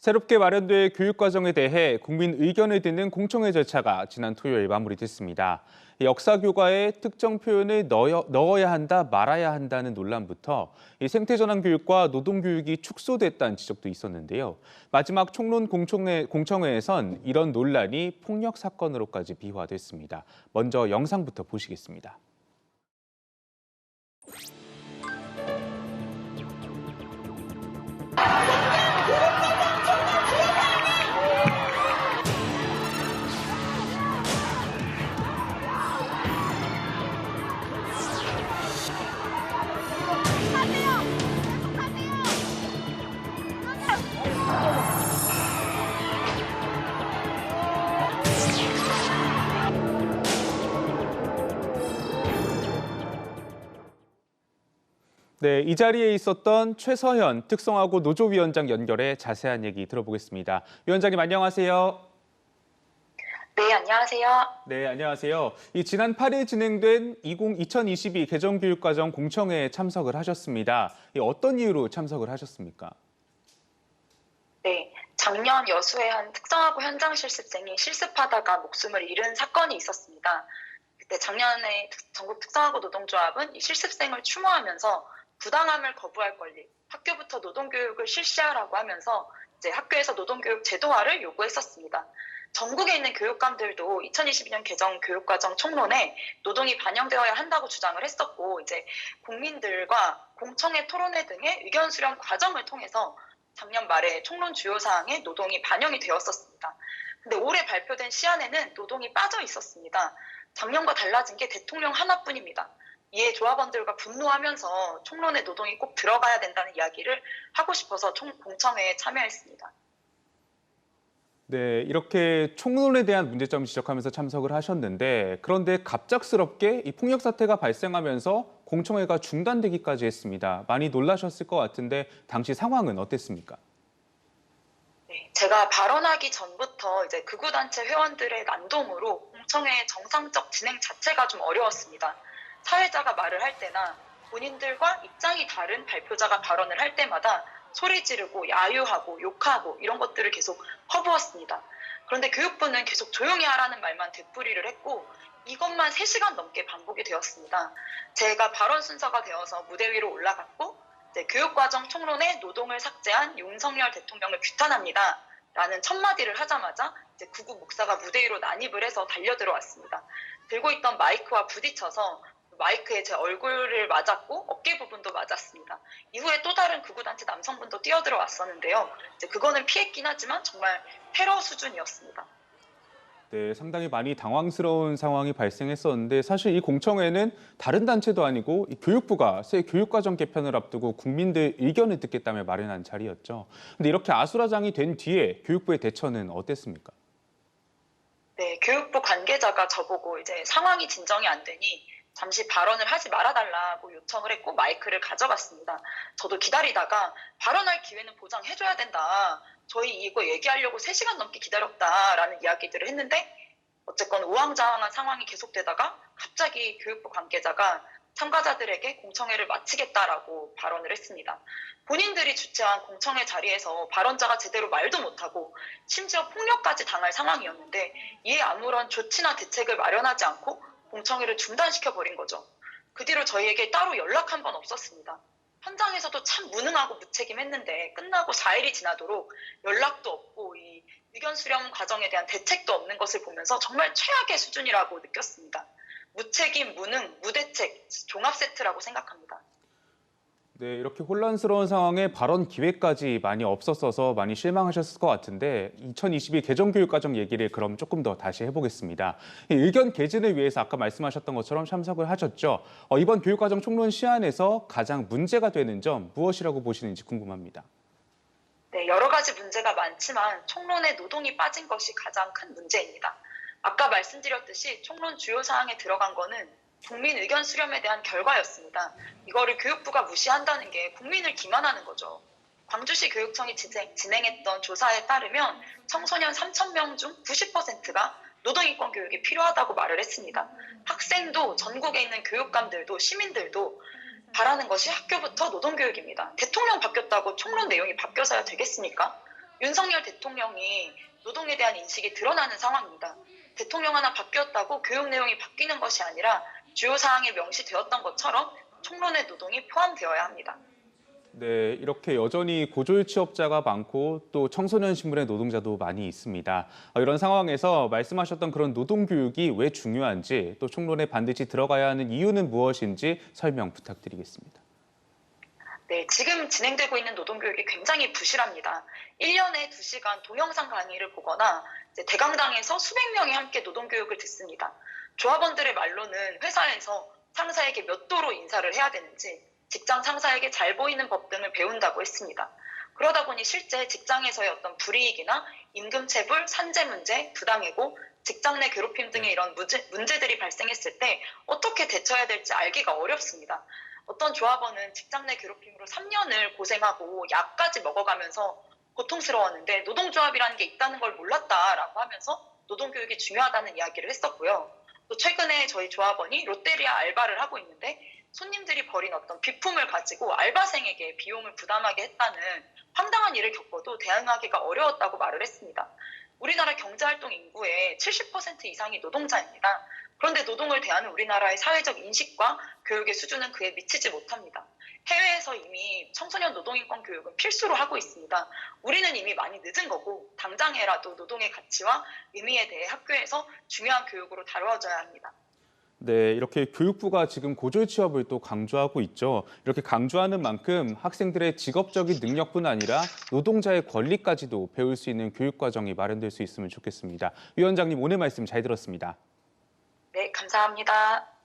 새롭게 마련될 교육과정에 대해 국민 의견을 듣는 공청회 절차가 지난 토요일 마무리됐습니다. 역사 교과에 특정 표현을 넣어야 한다, 말아야 한다는 논란부터 생태전환 교육과 노동 교육이 축소됐다는 지적도 있었는데요. 마지막 총론 공청회에선 이런 논란이 폭력 사건으로까지 비화됐습니다. 먼저 영상부터 보시겠습니다. 네, 이 자리에 있었던 최서현 특성화고 노조위원장 연결해 자세한 얘기 들어보겠습니다. 위원장님 안녕하세요. 네, 안녕하세요. 네, 안녕하세요. 지난 8일 진행된 2022 개정교육과정 공청회에 참석을 하셨습니다. 어떤 이유로 참석을 하셨습니까? 네, 작년 여수의 한 특성화고 현장 실습생이 실습하다가 목숨을 잃은 사건이 있었습니다. 그때 작년에 전국 특성화고 노동조합은 이 실습생을 추모하면서 부당함을 거부할 권리, 학교부터 노동교육을 실시하라고 하면서 이제 학교에서 노동교육 제도화를 요구했었습니다. 전국에 있는 교육감들도 2022년 개정 교육과정 총론에 노동이 반영되어야 한다고 주장을 했었고, 이제 국민들과 공청회 토론회 등의 의견 수렴 과정을 통해서 작년 말에 총론 주요 사항에 노동이 반영이 되었었습니다. 근데 올해 발표된 시안에는 노동이 빠져 있었습니다. 작년과 달라진 게 대통령 하나뿐입니다. 이에 조합원들과 분노하면서 총론에 노동이 꼭 들어가야 된다는 이야기를 하고 싶어서 공청회에 참여했습니다. 네, 이렇게 총론에 대한 문제점을 지적하면서 참석을 하셨는데 그런데 갑작스럽게 이 폭력 사태가 발생하면서 공청회가 중단되기까지 했습니다. 많이 놀라셨을 것 같은데 당시 상황은 어땠습니까? 네, 제가 발언하기 전부터 이제 극우단체 회원들의 난동으로 공청회의 정상적 진행 자체가 좀 어려웠습니다. 사회자가 말을 할 때나 본인들과 입장이 다른 발표자가 발언을 할 때마다 소리 지르고 야유하고 욕하고 이런 것들을 계속 퍼부었습니다. 그런데 교육부는 계속 조용히 하라는 말만 되풀이를 했고 이것만 3시간 넘게 반복이 되었습니다. 제가 발언 순서가 되어서 무대 위로 올라갔고 교육과정 총론에 노동을 삭제한 윤석열 대통령을 규탄합니다. 라는 첫 마디를 하자마자 극우 목사가 무대 위로 난입을 해서 달려들어왔습니다. 들고 있던 마이크와 부딪혀서 마이크에 제 얼굴을 맞았고 어깨 부분도 맞았습니다. 이후에 또 다른 극우단체 남성분도 뛰어들어왔었는데요. 그거는 피했긴 하지만 정말 테러 수준이었습니다. 네, 상당히 많이 당황스러운 상황이 발생했었는데 사실 이 공청회는 다른 단체도 아니고 이 교육부가 새 교육과정 개편을 앞두고 국민들 의견을 듣겠다며 마련한 자리였죠. 근데 이렇게 아수라장이 된 뒤에 교육부의 대처는 어땠습니까? 네, 교육부 관계자가 저보고 이제 상황이 진정이 안 되니 잠시 발언을 하지 말아달라고 요청을 했고 마이크를 가져갔습니다. 저도 기다리다가 발언할 기회는 보장해줘야 된다. 저희 이거 얘기하려고 3시간 넘게 기다렸다라는 이야기들을 했는데 어쨌건 우왕좌왕한 상황이 계속되다가 갑자기 교육부 관계자가 참가자들에게 공청회를 마치겠다라고 발언을 했습니다. 본인들이 주최한 공청회 자리에서 발언자가 제대로 말도 못하고 심지어 폭력까지 당할 상황이었는데 이에 아무런 조치나 대책을 마련하지 않고 공청회를 중단시켜버린 거죠. 그 뒤로 저희에게 따로 연락 한 번 없었습니다. 현장에서도 참 무능하고 무책임했는데 끝나고 4일이 지나도록 연락도 없고 이 의견 수렴 과정에 대한 대책도 없는 것을 보면서 정말 최악의 수준이라고 느꼈습니다. 무책임, 무능, 무대책, 종합 세트라고 생각합니다. 네, 이렇게 혼란스러운 상황에 발언 기회까지 많이 없었어서 많이 실망하셨을 것 같은데 2022 개정교육과정 얘기를 그럼 조금 더 다시 해보겠습니다. 의견 개진을 위해서 아까 말씀하셨던 것처럼 참석을 하셨죠. 이번 교육과정 총론 시안에서 가장 문제가 되는 점 무엇이라고 보시는지 궁금합니다. 네, 여러 가지 문제가 많지만 총론에 노동이 빠진 것이 가장 큰 문제입니다. 아까 말씀드렸듯이 총론 주요 사항에 들어간 거는 국민 의견 수렴에 대한 결과였습니다. 이거를 교육부가 무시한다는 게 국민을 기만하는 거죠. 광주시 교육청이 진행했던 조사에 따르면 청소년 3,000명 중 90%가 노동인권 교육이 필요하다고 말을 했습니다. 학생도 전국에 있는 교육감들도 시민들도 바라는 것이 학교부터 노동교육입니다. 대통령 바뀌었다고 총론 내용이 바뀌어서야 되겠습니까? 윤석열 대통령이 노동에 대한 인식이 드러나는 상황입니다. 대통령 하나 바뀌었다고 교육 내용이 바뀌는 것이 아니라 주요 사항에 명시되었던 것처럼 총론의 노동이 포함되어야 합니다. 네, 이렇게 여전히 고졸 취업자가 많고 또 청소년 신분의 노동자도 많이 있습니다. 이런 상황에서 말씀하셨던 그런 노동교육이 왜 중요한지 또 총론에 반드시 들어가야 하는 이유는 무엇인지 설명 부탁드리겠습니다. 네, 지금 진행되고 있는 노동교육이 굉장히 부실합니다. 1년에 2시간 동영상 강의를 보거나 대강당에서 수백 명이 함께 노동교육을 듣습니다. 조합원들의 말로는 회사에서 상사에게 몇 도로 인사를 해야 되는지, 직장 상사에게 잘 보이는 법 등을 배운다고 했습니다. 그러다 보니 실제 직장에서의 어떤 불이익이나 임금체불, 산재 문제, 부당해고, 직장 내 괴롭힘 등의 이런 문제들이 발생했을 때 어떻게 대처해야 될지 알기가 어렵습니다. 어떤 조합원은 직장 내 괴롭힘으로 3년을 고생하고 약까지 먹어가면서 고통스러웠는데 노동조합이라는 게 있다는 걸 몰랐다라고 하면서 노동교육이 중요하다는 이야기를 했었고요. 또 최근에 저희 조합원이 롯데리아 알바를 하고 있는데 손님들이 벌인 어떤 비품을 가지고 알바생에게 비용을 부담하게 했다는 황당한 일을 겪어도 대응하기가 어려웠다고 말을 했습니다. 우리나라 경제활동 인구의 70% 이상이 노동자입니다. 그런데 노동을 대하는 우리나라의 사회적 인식과 교육의 수준은 그에 미치지 못합니다. 해외에서 이미 청소년 노동인권 교육은 필수로 하고 있습니다. 우리는 이미 많이 늦은 거고 당장에라도 노동의 가치와 의미에 대해 학교에서 중요한 교육으로 다루어져야 합니다. 네, 이렇게 교육부가 지금 고졸 취업을 또 강조하고 있죠. 이렇게 강조하는 만큼 학생들의 직업적인 능력뿐 아니라 노동자의 권리까지도 배울 수 있는 교육 과정이 마련될 수 있으면 좋겠습니다. 위원장님, 오늘 말씀 잘 들었습니다. 네, 감사합니다.